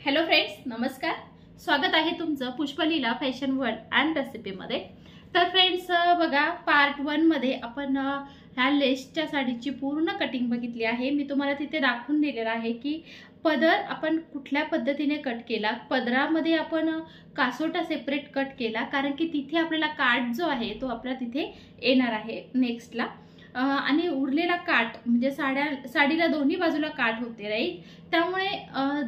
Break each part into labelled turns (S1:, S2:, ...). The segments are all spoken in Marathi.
S1: हॅलो फ्रेंड्स, नमस्कार. स्वागत आहे तुमचं पुष्पलीला फॅशन वर्ल्ड अँड रेसिपीमध्ये. तर फ्रेंड्स बघा, पार्ट 1 मध्ये आपण ह्या लेसच्या साडीची पूर्ण कटिंग बघितली आहे. मी तुम्हाला तिथे दाखवून दिलेलं आहे की पदर आपण कुठल्या पद्धतीने कट केला. पदरामध्ये आपण कासोटा सेपरेट कट केला, कारण की तिथे आपल्याला काठ जो आहे तो आपला तिथे येणार आहे नेक्स्टला. आणि उरलेला काठ म्हणजे साडीला दोन्ही बाजूला काठ होते, राईट. त्यामुळे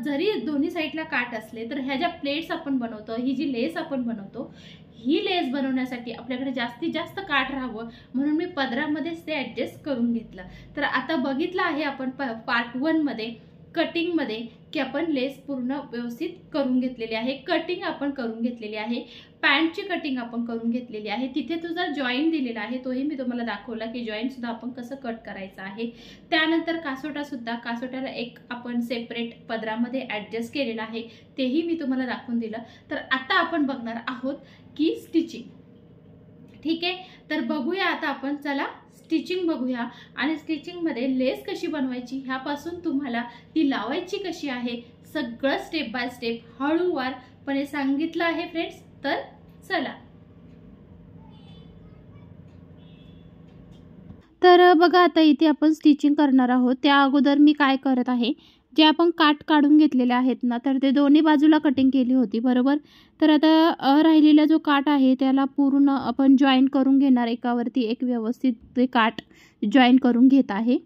S1: जरी दोन्ही साईडला काठ असले तर ह्या ज्या प्लेट्स आपण बनवतो, ही जी लेस आपण बनवतो, ही लेस बनवण्यासाठी आपल्याकडे जास्तीत जास्त काठ राहावं म्हणून मी पदरामध्येच ते ॲडजस्ट करून घेतलं. तर आता बघितलं आहे आपण पार्ट 1 मध्ये कटिंग मध्ये की आपण लेस पूर्ण व्यवस्थित करून घेतलेली आहे. कटिंग आपण करून घेतलेली आहे, पॅन्टची कटिंग आपण करून घेतलेली आहे. तिथे तुझा जॉईंट दिलेला आहे, तोही मी तुम्हाला दाखवला की जॉईंट सुद्धा आपण कसं कट करायचं आहे. त्यानंतर कासोट्याला एक आपण सेपरेट पदरामध्ये ॲडजस्ट केलेला आहे, तेही मी तुम्हाला दाखवून दिलं. तर आता आपण बघणार आहोत की स्टिचिंग. ठीक आहे, तर बघूया आता आपण. चला स्टिचिंग बघूया. आणि स्टिचिंग मध्ये लेस कशी बनवायची, ह्यापासून तुम्हाला ती लावायची कशी आहे, सगळं स्टेप बाय स्टेप हळूवारपणे सांगितलं आहे फ्रेंड्स. तर चला. तर बघा, आता इथे आपण स्टिचिंग करणार आहोत. त्या अगोदर मी काय करत आहे, जे आपण काठ काढून घेतलेले आहेत ना, तर ते दोन्ही बाजूला कटिंग केली होती, बरोबर. तर आता राहिलेला जो काठ आहे त्याला पूर्ण आपण जॉईन करून घेणार. एकावरती एक व्यवस्थित ते काठ जॉईन करून घेत आहे.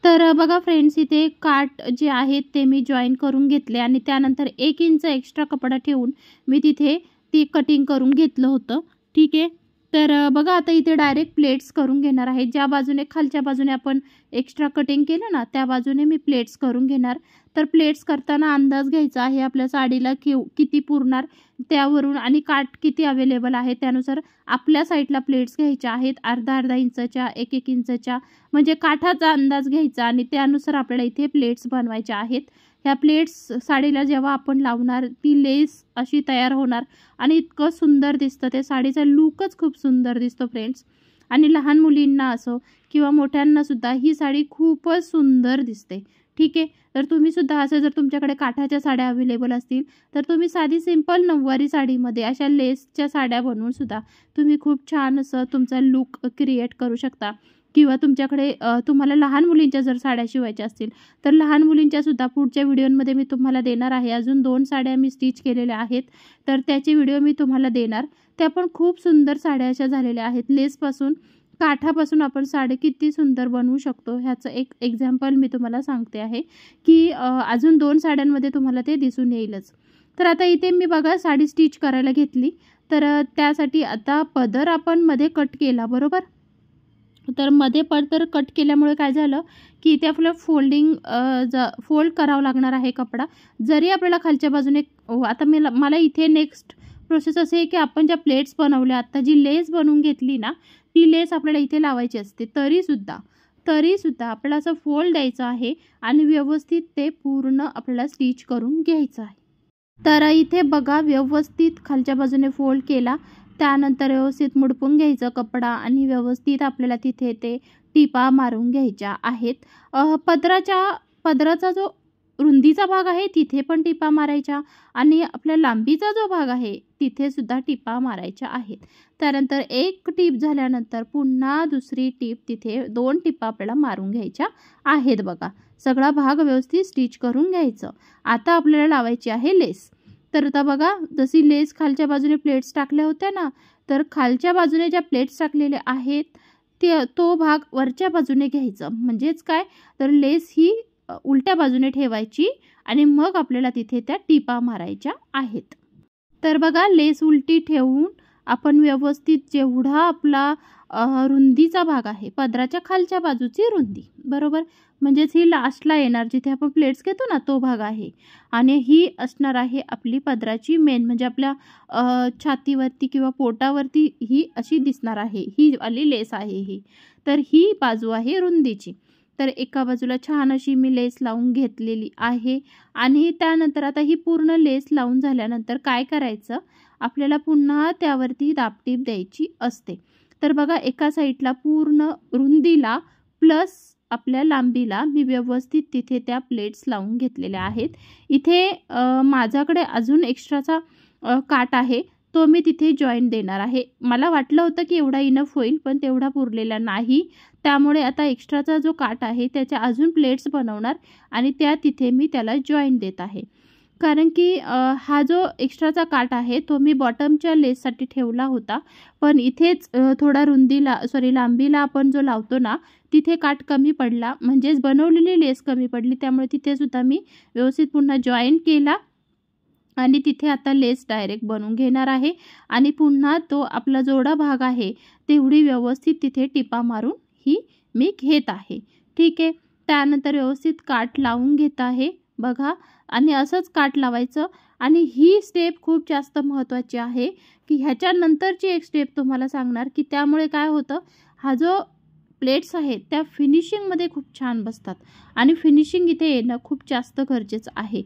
S1: तर बघा फ्रेंड्स, इथे काठ जे आहेत ते मी जॉईन करून घेतले आणि त्यानंतर 1 इंच एक्स्ट्रा कपडा ठेवून मी तिथे ती कटिंग करून घेतलं होतं. ठीक आहे, तर बघा आता इथे डायरेक्ट प्लेट्स करून घेणार आहे. ज्या बाजूने खालच्या बाजूने आपण एक्स्ट्रा कटिंग केलं ना, त्या बाजूने मी प्लेट्स करून घेणार. तर प्लेट्स करताना अंदाज घ्यायचा आहे आपल्या साडीला किती पुरणार त्यावरून, आणि काठ किती अवेलेबल आहे त्यानुसार आपल्या साईडला प्लेट्स घ्यायच्या आहेत. अर्धा इंचच्या, 1 इंचच्या, म्हणजे काठाचा अंदाज घ्यायचा आणि त्यानुसार आपल्याला इथे प्लेट्स बनवायच्या आहेत. ह्या प्लेट्स साडीला जेव्हा आपण लावणार ती लेस अशी तयार होणार आणि इतकं सुंदर दिसतं. ते साडीचा लुकच खूप सुंदर दिसतो फ्रेंड्स. आणि लहान मुलींना असो किंवा मोठ्यांना सुद्धा ही साडी खूपच सुंदर दिसते. ठीक आहे, तर तुम्ही सुद्धा असं, जर तुमच्याकडे काठाच्या साड्या अवेलेबल असतील तर तुम्ही साधी सिंपल नऊवारी साडीमध्ये अशा लेसच्या साड्या बनवून सुद्धा तुम्ही खूप छान असं तुमचा लुक क्रिएट करू शकता. किंवा तुमच्याकडे तुम्हाला लहान मुलींच्या जर साड्या शिवायच्या असतील तर लहान मुलींच्या सुद्धा पुढच्या व्हिडिओमध्ये मी तुम्हाला देणार आहे. अजून 2 साड्या मी स्टिच केलेल्या आहेत, तर त्याचे व्हिडिओ मी तुम्हाला देणार. त्या पण खूप सुंदर साड्या अशा झालेल्या आहेत. लेसपासून, काठापासून आपण साडी किती सुंदर बनवू शकतो ह्याचं एक एक्झाम्पल मी तुम्हाला सांगते आहे की अजून 2 साड्यांमध्ये तुम्हाला ते दिसून येईलच. तर आता इथे मी बघा साडी स्टिच करायला घेतली. तर त्यासाठी आता पदर आपण मध्ये कट केला, बरोबर. तर मध्ये पदर कट केल्यामुळे काय झालं की इथे आपल्याला फोल्ड करावं लागणार आहे कपडा. जरी आपल्याला खालच्या बाजूने आता मला इथे नेक्स्ट प्रोसेस असे आहे की आपण ज्या प्लेट्स बनवल्या, आता जी लेस बनवून घेतली ना, ती लेस आपल्याला इथे लावायची असते. तरीसुद्धा आपल्याला असं फोल्ड द्यायचं आहे आणि व्यवस्थित ते पूर्ण आपल्याला स्टिच करून घ्यायचं आहे. तर इथे बघा, व्यवस्थित खालच्या बाजूने फोल्ड केला, त्यानंतर व्यवस्थित मुडपून घ्यायचं कपडा आणि व्यवस्थित आपल्याला तिथे ते टिपा मारून घ्यायच्या आहेत. पदराचा जो रुंदीचा भाग आहे तिथे पण टिपा मारायच्या आणि आपल्या लांबीचा जो भाग आहे तिथे सुद्धा टिपा मारायच्या आहेत. त्यानंतर एक टीप झाल्यानंतर पुन्हा दुसरी टीप, तिथे 2 टिपा आपल्याला मारून घ्यायच्या आहेत. बघा, सगळा भाग व्यवस्थित स्टिच करून घ्यायचं. आता आपल्याला लावायची आहे लेस. तर आता बघा, जशी लेस खालच्या बाजूने प्लेट्स टाकल्या होत्या ना, तर खालच्या बाजूने ज्या प्लेट्स टाकलेल्या आहेत तो भाग वरच्या बाजूने घ्यायचं. म्हणजेच काय, तर लेस ही उलट्या बाजूने ठेवायची आणि मग आपल्याला तिथे त्या टिपा मारायच्या आहेत. तर बघा, लेस उलटी ठेवून आपण व्यवस्थित जेवढा आपला रुंदीचा भाग आहे, पदराच्या खालच्या बाजूची रुंदी, बरोबर, म्हणजेच ही लास्टला येणार जिथे आपण प्लेट्स घेतो ना, तो भाग आहे. आणि ही असणार आहे आपली पदराची मेन, म्हणजे आपल्या छातीवरती किंवा पोटावरती ही अशी दिसणार आहे, ही वाली लेस आहे ही. तर ही बाजू आहे रुंदीची. तर एका बाजूला छान अशी मी लेस लावून घेतलेली आहे. आणि त्यानंतर आता ही पूर्ण लेस लावून झाल्यानंतर काय करायचं, आपल्याला पुन्हा त्यावरती दाबटीप द्यायची असते. तर बघा, एका साईडला पूर्ण रुंदीला प्लस आपल्या लांबीला मी व्यवस्थित तिथे त्या प्लेट्स लावून घेतलेल्या आहेत. इथे माझ्याकडे अजून एक्स्ट्राचा काट आहे, तो मी तिथे जॉईंट देणार आहे. मला वाटलं होतं की एवढा इनफ होईल, पण तेवढा पुरलेला नाही. त्यामुळे आता एक्स्ट्राचा जो काट आहे त्याच्या अजून प्लेट्स बनवणार आणि त्या तिथे मी त्याला जॉईंट देत आहे. कारण की हा जो एक्स्ट्राचा काट आहे तो मी बॉटमच्या लेससाठी ठेवला होता, पण इथेच थोडा लांबीला आपण जो लावतो ना तिथे काट कमी पडला, म्हणजेच बनवलेली लेस कमी पडली. त्यामुळे तिथेसुद्धा मी व्यवस्थित पुन्हा जॉईंट केला आणि तिथे आता लेस डायरेक्ट बनवून घेणार आहे आणि पुन्हा तो आपला जोडा भाग आहे तेवढी व्यवस्थित तिथे टिपा मारून ही मी घेत आहे. ठीक आहे. त्यानंतर व्यवस्थित काट लावून घेत आहे बघा, आणि असंच काट लावायचं. आणि ही स्टेप खूप जास्त महत्त्वाची आहे की ह्याच्यानंतरची एक स्टेप तुम्हाला सांगणार की त्यामुळे काय होतं, हा जो प्लेट्स आहेत त्या फिनिशिंगमध्ये खूप छान बसतात आणि फिनिशिंग इथे येणं खूप जास्त गरजेचं आहे.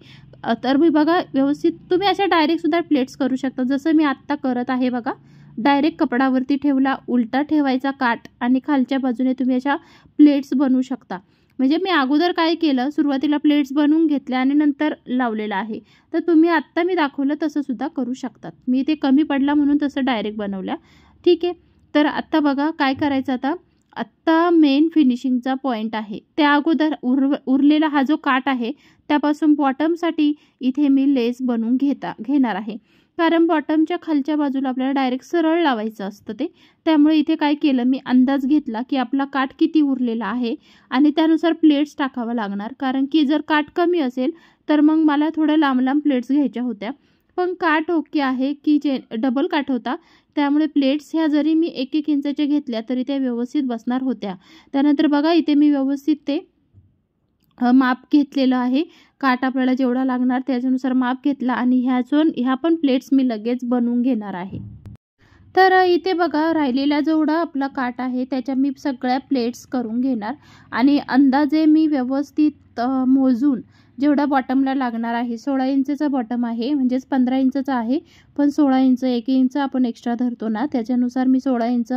S1: तर मी बघा व्यवस्थित तुम्ही अशा डायरेक्टसुद्धा प्लेट्स करू शकता, जसं मी आत्ता करत आहे बघा. डायरेक्ट कपडावरती ठेवला, उलटा ठेवायचा काट आणि खालच्या बाजूने तुम्ही अशा प्लेट्स बनवू शकता. म्हणजे मी अगोदर काय केलं, सुरुवातीला प्लेट्स बनवून घेतल्या आणि नंतर लावलेलं आहे. तर तुम्ही आत्ता मी दाखवलं तसंसुद्धा करू शकतात. मी ते कमी पडला म्हणून तसं डायरेक्ट बनवल्या. ठीक आहे. तर आत्ता बघा काय करायचं, आत्ता मेन फिनिशिंगचा पॉईंट आहे. त्या अगोदर उरलेला हा जो काट आहे त्यापासून बॉटमसाठी इथे मी लेस बनवून घेणार आहे. कारण बॉटमच्या खालच्या बाजूला आपल्याला डायरेक्ट सरळ लावायचं असतं ते. त्यामुळे इथे काय केलं, मी अंदाज घेतला की आपला काट किती उरलेला आहे आणि त्यानुसार प्लेट्स टाकावं लागणार. कारण की जर काट कमी असेल तर मग मला थोड्या लांब लांब प्लेट्स घ्यायच्या होत्या. पण काट ओके आहे की जे डबल काट होता, त्यामुळे प्लेट्स ह्या जरी मी 1-1 इंचाच्या घेतल्या तरी त्या व्यवस्थित बसणार होत्या. त्यानंतर बघा इथे मी व्यवस्थित ते माप घेतलेलं आहे. काट आपल्याला जेवढा लागणार त्याच्यानुसार माप घेतला आणि ह्या पण प्लेट्स मी लगेच बनवून घेणार आहे. तर इथे बघा राहिलेला जेवढा आपला काट आहे त्याच्या मी सगळ्या प्लेट्स करून घेणार आणि अंदाजे मी व्यवस्थित मोजून जेवढा बॉटमला लागणार आहे, 16 इंचचा बॉटम आहे, म्हणजेच 15 इंचचा आहे, पण 16 इंच 1 इंच आपण एक्स्ट्रा धरतो ना, त्याच्यानुसार मी 16 इंच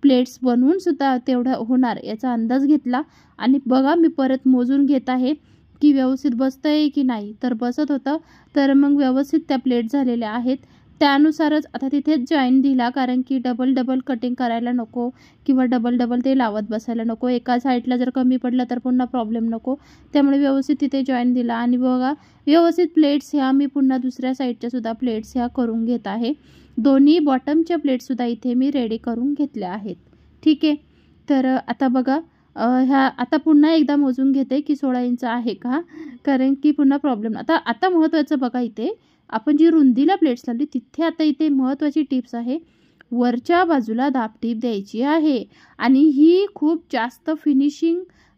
S1: प्लेट्स बनवून सुद्धा तेवढं होणार याचा अंदाज घेतला. आणि बघा मी परत मोजून घेत आहे की व्यवस्थित बसतं आहे की नाही. तर बसत होतं, तर मग व्यवस्थित त्या प्लेट झालेल्या आहेत. त्यानुसारच आता तिथेच जॉईंट दिला, कारण की डबल कटिंग करायला नको किंवा डबल ते लावत बसायला नको. एका साईडला जर कमी पडलं तर पुन्हा प्रॉब्लेम नको. त्यामुळे व्यवस्थित तिथे जॉईंट दिला आणि बघा व्यवस्थित प्लेट्स ह्या मी पुन्हा दुसऱ्या साईडच्या सुद्धा प्लेट्स ह्या करून घेत आहे. दोन्ही बॉटमच्या प्लेट्ससुद्धा इथे मी रेडी करून घेतल्या आहेत. ठीक आहे. तर आता बघा आता पुन्हा एकदा मोजून घेते की 16 इंच आहे का, कारण की पुन्हा प्रॉब्लेम. आता महत्त्वाचं बघा, इथे आपण जी रुंदीला प्लेट्स लावली तिथे आता इथे महत्त्वाची टिप्स आहे. वरच्या बाजूला दाबटीप द्यायची आहे आणि ही खूप जास्त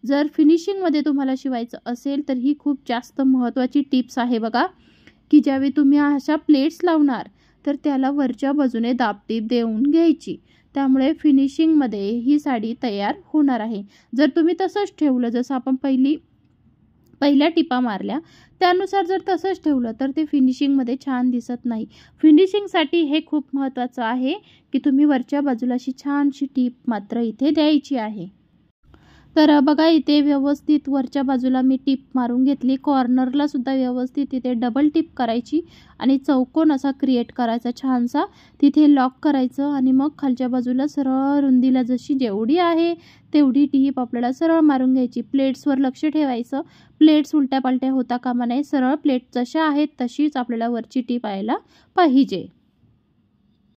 S1: जर फिनिशिंगमध्ये तुम्हाला शिवायचं असेल तर ही खूप जास्त महत्त्वाची टिप्स आहे बघा, की ज्यावेळी तुम्ही अशा प्लेट्स लावणार तर त्याला वरच्या बाजूने दाबटीप देऊन घ्यायची. त्यामुळे फिनिशिंगमध्ये ही साडी तयार होणार आहे. जर तुम्ही तसंच ठेवलं, जसं आपण पहिल्या टिपा मारल्या त्यानुसार जर तसंच ठेवलं तर ते फिनिशिंगमध्ये छान दिसत नाही. फिनिशिंगसाठी हे खूप महत्त्वाचं आहे की तुम्ही वरच्या बाजूला अशी छानशी टीप मात्र इथे द्यायची आहे. तर बघा इथे व्यवस्थित वरच्या बाजूला मी टीप मारून घेतली. कॉर्नरला सुद्धा व्यवस्थित इथे डबल टिप करायची आणि चौकोन असा क्रिएट करायचा छानसा, तिथे लॉक करायचं आणि मग खालच्या बाजूला सरळ रुंदीला जशी जेवढी आहे तेवढी टीप आपल्याला सरळ मारून घ्यायची. प्लेट्सवर लक्ष ठेवायचं, प्लेट्स उलट्या पालट्या होता कामा नये. सरळ प्लेट जशा आहेत तशीच आपल्याला वरची टीप यायला पाहिजे.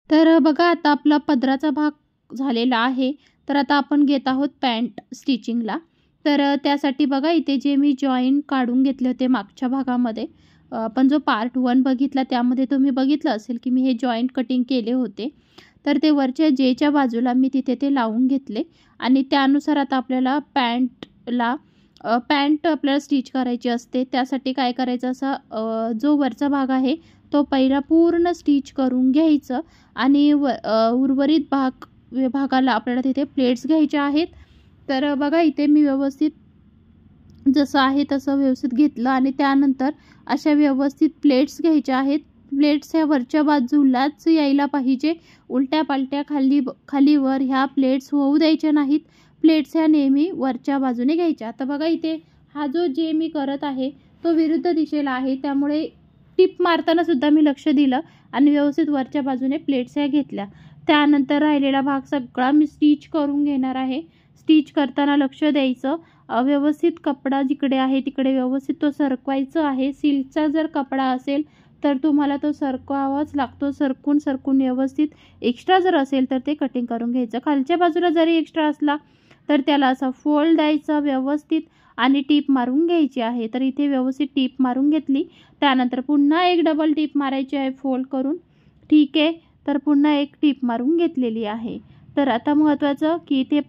S1: तर बघा आता आपला पदराचा भाग झालेला आहे. तर आता आपण घेत आहोत पॅन्ट स्टिचिंगला. तर त्यासाठी बघा इथे जे मी जॉईंट काढून घेतले होते मागच्या भागामध्ये, आपण जो पार्ट 1 बघितला त्यामध्ये तुम्ही बघितलं असेल की मी हे जॉईंट कटिंग केले होते. तर ते वरच्या जेच्या बाजूला मी तिथे ते लावून घेतले आणि त्यानुसार आता आपल्याला पॅन्ट आपल्याला स्टिच करायची असते. त्यासाठी काय करायचं, असा जो वरचा भाग आहे तो पहिला पूर्ण स्टिच करून घ्यायचं आणि उर्वरित भागाला आपल्याला तिथे प्लेट्स घ्यायच्या आहेत. तर बघा इथे मी व्यवस्थित जसं आहे तसं व्यवस्थित घेतलं आणि त्यानंतर अशा व्यवस्थित प्लेट्स घ्यायच्या आहेत. प्लेट्स ह्या वरच्या बाजूलाच यायला पाहिजे, उलट्या पालट्या खालीवर ह्या प्लेट्स होऊ द्यायच्या नाहीत. प्लेट्स ह्या नेहमी वरच्या बाजूने घ्यायच्या. आता बघा इथे हा जो जे मी करत आहे तो विरुद्ध दिशेला आहे, त्यामुळे टिप मारताना सुद्धा मी लक्ष दिलं आणि व्यवस्थित वरच्या बाजूने प्लेट्स ह्या घेतल्या. त्यानंतर राहिलेला भाग सगळा मी स्टिच करून घेणार आहे. स्टिच करताना लक्ष द्यायचं, व्यवस्थित कपडा जिकडे आहे तिकडे व्यवस्थित तो सरकवायचा आहे. सिल्कचा जर कपडा असेल तर तुम्हाला तो सरकवावाच लागतो. सरकून व्यवस्थित एक्स्ट्रा जर असेल तर ते कटिंग करून घ्यायचं. खालच्या बाजूला जरी एक्स्ट्रा असला तर त्याला असा फोल्ड द्यायचा व्यवस्थित आणि टीप मारून घ्यायची आहे. तर इथे व्यवस्थित टीप मारून घेतली. त्यानंतर पुन्हा एक डबल टीप मारायची आहे फोल्ड करून. ठीक आहे, तर पुन्हा एक टीप मारून घेतलेली आहे. तर आता महत्त्वाचं की इथे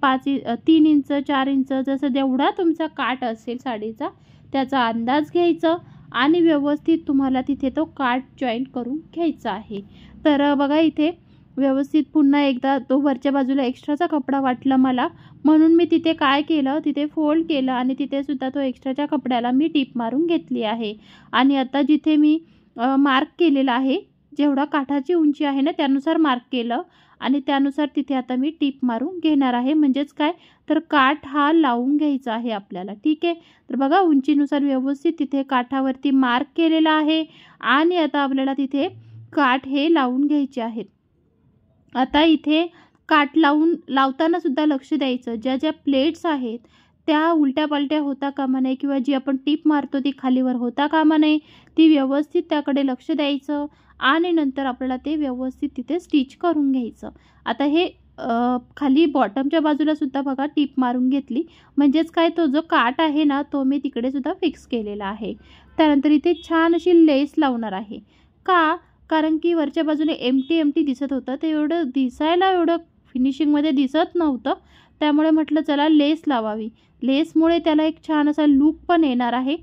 S1: 3 इंच 4 इंच जसं जेवढा तुमचा काठ असेल साडीचा त्याचा अंदाज घ्यायचं आणि व्यवस्थित तुम्हाला तिथे तो काठ जॉईंट करून घ्यायचा आहे. तर बघा इथे व्यवस्थित पुन्हा एकदा तो वरच्या बाजूला एक्स्ट्राचा कपडा वाटला मला, म्हणून मी तिथे काय केलं, तिथे फोल्ड केलं आणि तिथे सुद्धा तो एक्स्ट्राच्या कपड्याला मी टीप मारून घेतली आहे. आणि आता जिथे मी मार्क केलेला आहे, जेवढा काठाची उंची आहे ना त्यानुसार मार्क केलं आणि त्यानुसार तिथे आता मी टीप मारून घेणार आहे. म्हणजेच काय, तर काठ हा लावून घ्यायचा आहे आपल्याला. ठीक आहे, तर बघा उंचीनुसार व्यवस्थित तिथे काठावरती मार्क केलेला आहे आणि आता आपल्याला तिथे काठ हे लावून घ्यायचे आहेत. आता इथे काठ लावताना सुद्धा लक्ष द्यायचं, ज्या ज्या प्लेट्स आहेत त्या उलट्या पालट्या होता कामा नये किंवा जी आपण टीप मारतो ती खालीवर होता कामा नये. ती व्यवस्थित त्याकडे लक्ष द्यायचं आणि नंतर आपल्याला ते व्यवस्थित तिथे स्टिच करून घ्यायचं. आता हे खाली बॉटमच्या बाजूला सुद्धा बघा टीप मारून घेतली. म्हणजेच काय, तो जो काठ आहे ना तो मी तिकडे सुद्धा फिक्स केलेला आहे. त्यानंतर इथे छान अशी लेस लावणार आहे. कारण की वरच्या बाजूने एम्प्टी दिसत होतं, ते दिसायला एवढं फिनिशिंगमध्ये दिसत नव्हतं. त्यामुळे म्हटलं चला लेस लावावी. लेसमुळे त्याला एक छान असा लूक पण येणार आहे.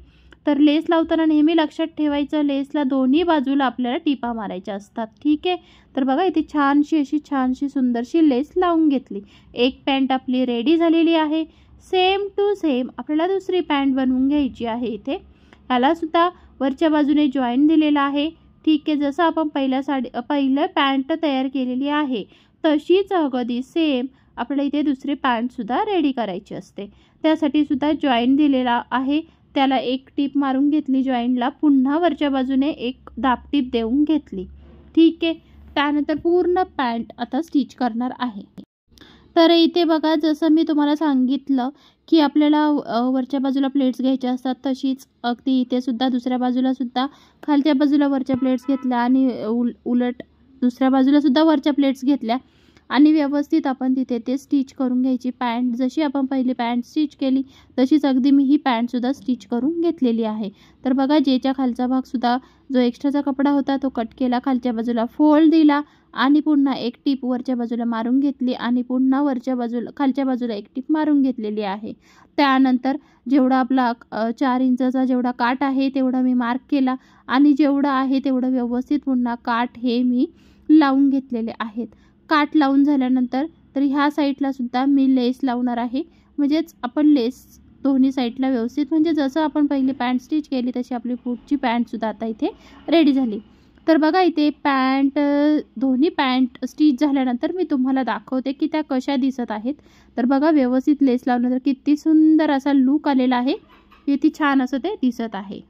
S1: तर लेस लावताना नेहमी लक्षात ठेवायचं, लेसला दोन्ही बाजूला आपल्याला टिपा मारायच्या असतात. ठीक आहे, तर बघा इथे छानशी सुंदरशी लेस लावून घेतली. एक पॅन्ट आपली रेडी झालेली आहे. सेम टू सेम आपल्याला दुसरी पॅन्ट बनवून घ्यायची आहे. इथे ह्याला सुद्धा वरच्या बाजूने जॉईन दिलेला आहे. ठीक आहे, जसं आपण पहिलं पॅन्ट तयार केलेली आहे तशीच अगदी सेम आपल्याला इथे दुसरी पॅन्टसुद्धा रेडी करायची असते. त्यासाठी सुद्धा जॉईन दिलेला आहे. त्याला एक टीप मारून घेतली जॉईंटला, पुन्हा वरच्या बाजूने एक दाबटीप देऊन घेतली. ठीक आहे, त्यानंतर पूर्ण पॅन्ट आता स्टिच करणार आहे. तर इथे बघा जसं मी तुम्हाला सांगितलं की आपल्याला वरच्या बाजूला प्लेट्स घ्यायच्या असतात, तशीच अगदी इथे सुद्धा दुसऱ्या बाजूला सुद्धा खालच्या बाजूला वरच्या प्लेट्स घेतल्या आणि उलट दुसऱ्या बाजूला सुद्धा वरच्या प्लेट्स घेतल्या आणि व्यवस्थित आपण तिथे ते स्टिच करून घ्यायची. पॅन्ट जशी आपण पहिली पॅन्ट स्टिच केली तशीच अगदी मी ही पॅन्टसुद्धा स्टिच करून घेतलेली आहे. तर बघा जेच्या खालचा भागसुद्धा जो एक्स्ट्राचा कपडा होता तो कट केला, खालच्या बाजूला फोल्ड दिला आणि पुन्हा एक टीप वरच्या बाजूला मारून घेतली आणि पुन्हा खालच्या बाजूला एक टीप मारून घेतलेली आहे. त्यानंतर जेवढा आपला 4 इंचाचा जेवढा काठ आहे तेवढा मी मार्क केला आणि जेवढा आहे तेवढं व्यवस्थित पुन्हा काठ हे मी लावून घेतलेले आहेत. काठ लावून झाल्यानंतर तर ह्या साईडला सुद्धा मी लेस लावणार आहे. म्हणजेच आपण लेस दोन्ही साईडला व्यवस्थित, म्हणजे जसं आपण पहिली पॅन्ट स्टिच केली तशी आपली पुढची पॅन्टसुद्धा आता इथे रेडी झाली. तर बघा इथे दोन्ही पॅन्ट स्टिच झाल्यानंतर मी तुम्हाला दाखवते की त्या कशा दिसत आहेत. तर बघा व्यवस्थित लेस लावल्यानंतर किती सुंदर असा लूक आलेला आहे, किती छान असं ते दिसत आहे.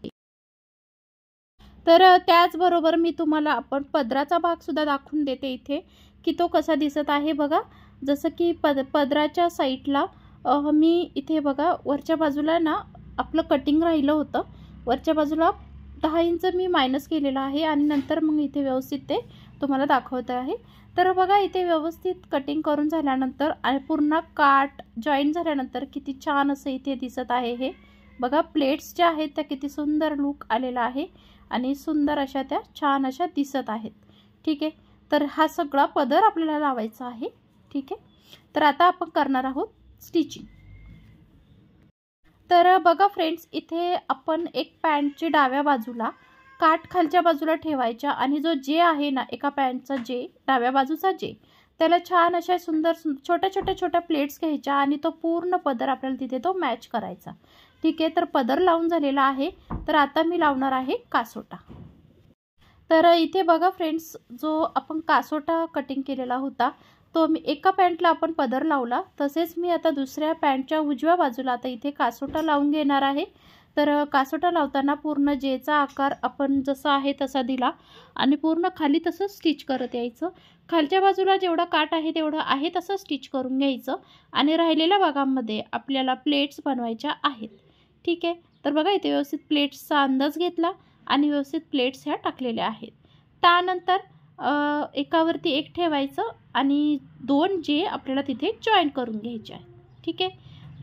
S1: तर त्याचबरोबर मी तुम्हाला आपण पदराचा भागसुद्धा दाखवून देते इथे की तो कसा दिसत आहे. बघा जसं की पदराच्या साईडला मी इथे बघा वरच्या बाजूला ना आपलं कटिंग राहिलं होतं, वरच्या बाजूला 10 इंच मी मायनस केलेलं आहे आणि नंतर मग इथे व्यवस्थित ते तुम्हाला दाखवत आहे. तर बघा इथे व्यवस्थित कटिंग करून झाल्यानंतर आणि पूर्ण काठ जॉईन झाल्यानंतर किती छान असं इथे दिसत आहे. हे बघा प्लेट्स ज्या आहेत त्या किती सुंदर लूक आलेला आहे आणि सुंदर अशा त्या छान अशा दिसत आहेत. ठीक आहे, तर हा सगळा पदर आपल्याला लावायचा आहे. ठीक आहे, तर आता आपण करणार आहोत स्टिचिंग. तर बघा फ्रेंड्स इथे आपण एक पॅन्टची डाव्या बाजूला काठ खालच्या बाजूला ठेवायच्या आणि जो जे आहे ना एका पॅन्टचा जे डाव्या बाजूचा जे त्याला छान अशा सुंदर छोट्या प्लेट्स घ्यायच्या आणि तो पूर्ण पदर आपल्याला तिथे तो मॅच करायचा. ठीक आहे, तर पदर लावून झालेला आहे. तर आता मी लावणार आहे कासोटा. तर इथे बघा फ्रेंड्स जो आपण कासोटा कटिंग केलेला होता तो मी एका पॅन्टला आपण पदर लावला, तसेच मी आता दुसऱ्या पॅन्टच्या उजव्या बाजूला आता इथे कासोटा लावून घेणार आहे। तर कासोटा लावताना पूर्ण जेचा आकार आपण जसा आहे तसा दिला आणि पूर्ण खाली तसं स्टिच करत यायचं। खालच्या बाजूला जेवढा काट आहे तेवढं आहे तसं स्टिच करून घ्यायचं आणि राहिलेल्या भागांमध्ये आपल्याला प्लेट्स बनवायच्या आहेत। ठीक आहे, तर बघा इथे व्यवस्थित प्लेट्सचा अंदाज घेतला आणि व्यवस्थित प्लेट्स ह्या टाकलेल्या आहेत। त्यानंतर एकावरती एक ठेवायचं आणि 2 जे आपल्याला तिथे जॉईन करून घ्यायचे आहे। ठीक आहे,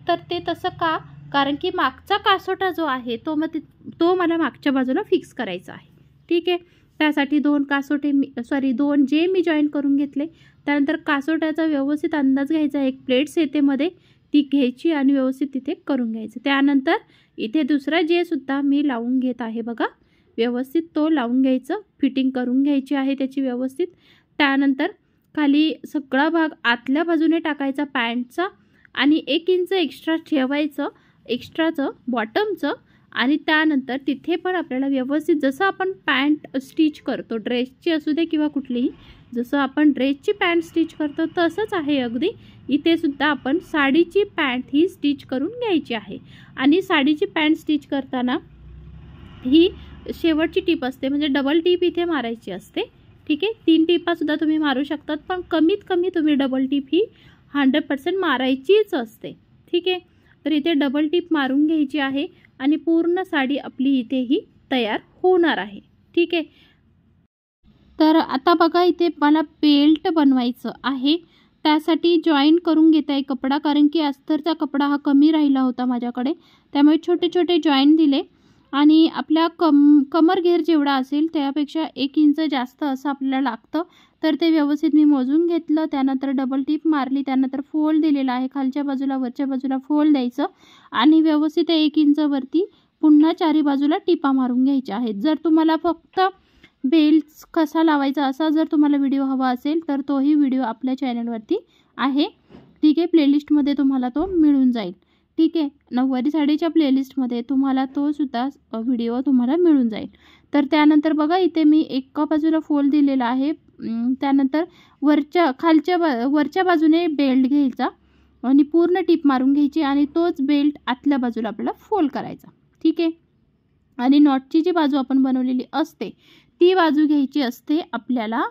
S1: तर ते तसं का, कारण की मागचा कासोटा जो आहे तो मला मागच्या बाजूला फिक्स करायचा आहे। ठीक आहे, त्यासाठी 2 जे मी जॉईन करून घेतले। त्यानंतर कासोट्याचा व्यवस्थित अंदाज घ्यायचा, एक प्लेट्स येते मध्ये ती घ्यायची आणि व्यवस्थित तिथे करून घ्यायचं। त्यानंतर इथे दुसरा जे सुद्धा मी लावून घेत आहे बघा, व्यवस्थित तो लावून घ्यायचं, फिटिंग करून घ्यायची आहे त्याची व्यवस्थित। त्यानंतर खाली सगळा भाग आतल्या बाजूने टाकायचा पॅन्टचा आणि 1 इंच एक्स्ट्रा ठेवायचं, एक्स्ट्राचं बॉटमचं। आणि त्यानंतर तिथे पण आपल्याला व्यवस्थित जसं आपण पॅन्ट स्टिच करतो, ड्रेसची असू दे किंवा कुठलीही, जसं आपण ड्रेसची पॅन्ट स्टिच करतो तसंच आहे अगदी इथे सुद्धा आपण साडीची पॅन्ट ही स्टिच करून घ्यायची आहे। आणि साडीची पॅन्ट स्टिच करताना ही शेवटची टीप असते, म्हणजे डबल टीप इथे मारायची असते। ठीक आहे, 3 टिपासुद्धा तुम्ही मारू शकतात, पण कमीत कमी तुम्ही डबल टीप ही 100% मारायचीच असते। ठीक आहे, तर इथे डबल टीप मारून घ्यायची आहे आणि पूर्ण साडी आपली इथे ही तयार होणार आहे। ठीक आहे, तर आता बघा इथे मला बेल्ट बनवायचं आहे, त्यासाठी जॉईन करून घेत आहे कपडा, कारण की अस्तरचा कपडा हा कमी राहिला होता माझ्याकडे, त्यामुळे छोटे छोटे जॉईन दिले आणि आपल्या कमर घेर जेवढा असेल त्यापेक्षा 1 इंच जास्त असं आपल्याला लागतं। तर ते व्यवस्थित मी मोजून घेतलं, त्यानंतर डबल टीप मारली, त्यानंतर फोल्ड दिलेला आहे, खालच्या बाजूला वरच्या बाजूला फोल्ड द्यायचं आणि व्यवस्थित 1 इंच वरती पुन्हा चारी बाजूला टिपा मारून घ्यायच्या आहेत। जर तुम्हाला फक्त बेल्ट कसा लावायचा असा जर तुम्हाला व्हिडिओ हवा असेल तर तोही व्हिडिओ आपल्या चॅनलवरती आहे। ठीक आहे, प्लेलिस्टमध्ये तुम्हाला तो मिळून जाईल। ठीक आहे, नऊवारी साडीच्या प्लेलिस्टमध्ये तुम्हाला तो सुद्धा व्हिडिओ तुम्हाला मिळून जाईल। तर त्यानंतर बघा इथे मी एका बाजूला फोल्ड दिलेला आहे, त्यानंतर वरच्या बाजूने बेल्ट घ्यायचा आणि पूर्ण टिप मारून घ्यायची आणि तोच बेल्ट आतल्या बाजूला आपल्याला फोल्ड करायचा। ठीक आहे, आणि नॉटची जी बाजू आपण बनवलेली असते ती बाजू घ्यायची असते आपल्याला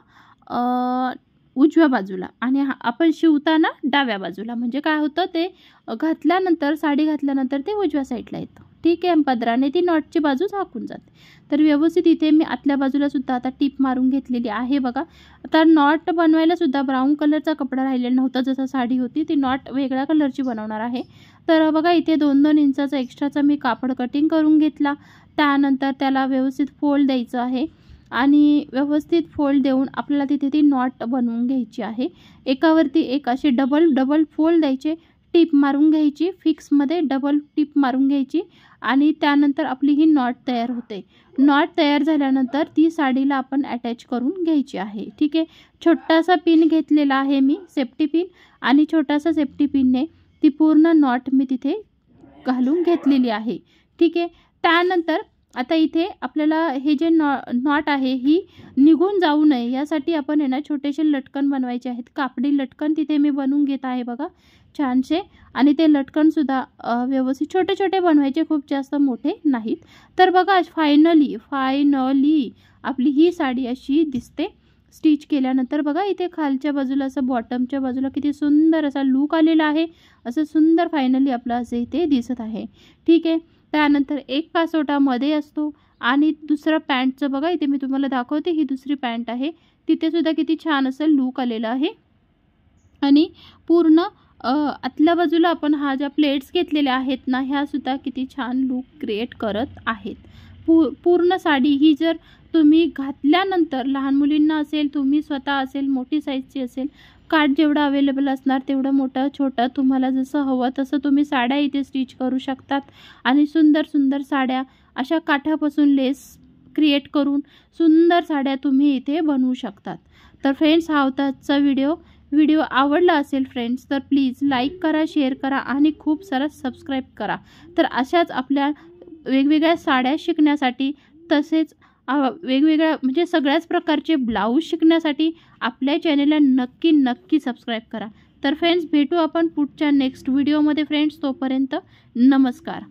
S1: उजव्या बाजूला आणि आपण शिवताना डाव्या बाजूला, म्हणजे काय होतं ते घातल्यानंतर साडी घातल्यानंतर ते उजव्या साईडला येतं। ठीक आहे, पदराने ती नॉटची बाजू झाकून जाते। तर व्यवस्थित इथे मी आतल्या बाजूला सुद्धा आता टिप मारून घेतलेली आहे बघा। आता नॉट बनवायला सुद्धा ब्राऊन कलरचा कपडा राहिलेला नव्हता, जसं साडी होती ती नॉट वेगळ्या कलरची बनवणार आहे। तर बघा इथे 2-2 इंचाचा एक्स्ट्राचा मी कापड कटिंग करून घेतला, त्यानंतर त्याला व्यवस्थित फोल्ड द्यायचं आहे आणि व्यवस्थित फोल्ड देऊन आपल्याला तिथे ती नॉट बनवून घ्यायची आहे। एकावरती एक असे डबल फोल्ड द्यायचे, टिप मारून घ्यायची, फिक्समध्ये डबल टिप मारून घ्यायची आणि त्यानंतर आपली ही नॉट तयार होते। नॉट तयार झाल्यानंतर ती साडीला आपण अटॅच करून घ्यायची आहे। ठीक आहे, छोटासा पिन घेतलेला आहे मी, सेफ्टी पिन, आणि छोटासा सेफ्टी पिनने ती पूर्ण नॉट मी तिथे घालून घेतलेली आहे। ठीक आहे, त्यानंतर आता इथे आपल्याला हे जे नॉट आहे ही निघून जाऊ नये यासाठी आपण आहे ना छोटेसे लटकन बनवायचे आहेत। कापडी लटकन तिथे मी बनवून घेत आहे बघा छानसे, आणि ते लटकनसुद्धा व्यवस्थित छोटे छोटे बनवायचे, खूप जास्त मोठे नाहीत। तर बघा फायनली आपली ही साडी अशी दिसते स्टिच केल्यानंतर। बघा इथे खालच्या बाजूला असं बॉटमच्या बाजूला किती सुंदर असा लूक आलेला आहे, असं सुंदर फायनली आपलं असे इथे दिसत आहे। ठीक आहे, त्यानंतर एक कासोटा मध्ये असतो आणि दुसरा पॅन्टचं बघा इथे मी तुम्हाला दाखवते, ही दुसरी पॅन्ट आहे, तिथे सुद्धा किती छान असं लूक आलेलं आहे। आणि पूर्ण आतल्या बाजूला आपण हा ज्या प्लेट्स घेतलेल्या आहेत ना ह्या सुद्धा किती छान लूक क्रिएट करत आहेत। पूर्ण साडी ही जर तुम्ही घातल्यानंतर लहान मुलींना असेल, तुम्ही स्वतः असेल, मोठी साईजची असेल, काठ जेवढं अवेलेबल असणार तेवढं मोठं छोटं तुम्हाला जसं हवं तसं तुम्ही साड्या इथे स्टिच करू शकतात आणि सुंदर सुंदर साड्या अशा काठापासून लेस क्रिएट करून सुंदर साड्या तुम्ही इथे बनवू शकतात। तर फ्रेंड्स हा होता आजचा व्हिडिओ आवडला असेल फ्रेंड्स तर प्लीज लाईक करा, शेअर करा आणि खूप सारा सबस्क्राईब करा। तर अशाच आपल्या वेगवेगळ्या साड्या शिकण्यासाठी तसेच वेगवेगळ्या म्हणजे सगळ्याच प्रकारचे ब्लाऊज शिकण्यासाठी आपल्या चॅनेलला नक्की सबस्क्राईब करा. तर फ्रेंड्स, भेटू आपण पुढच्या नेक्स्ट व्हिडिओमध्ये फ्रेंड्स. तोपर्यंत नमस्कार.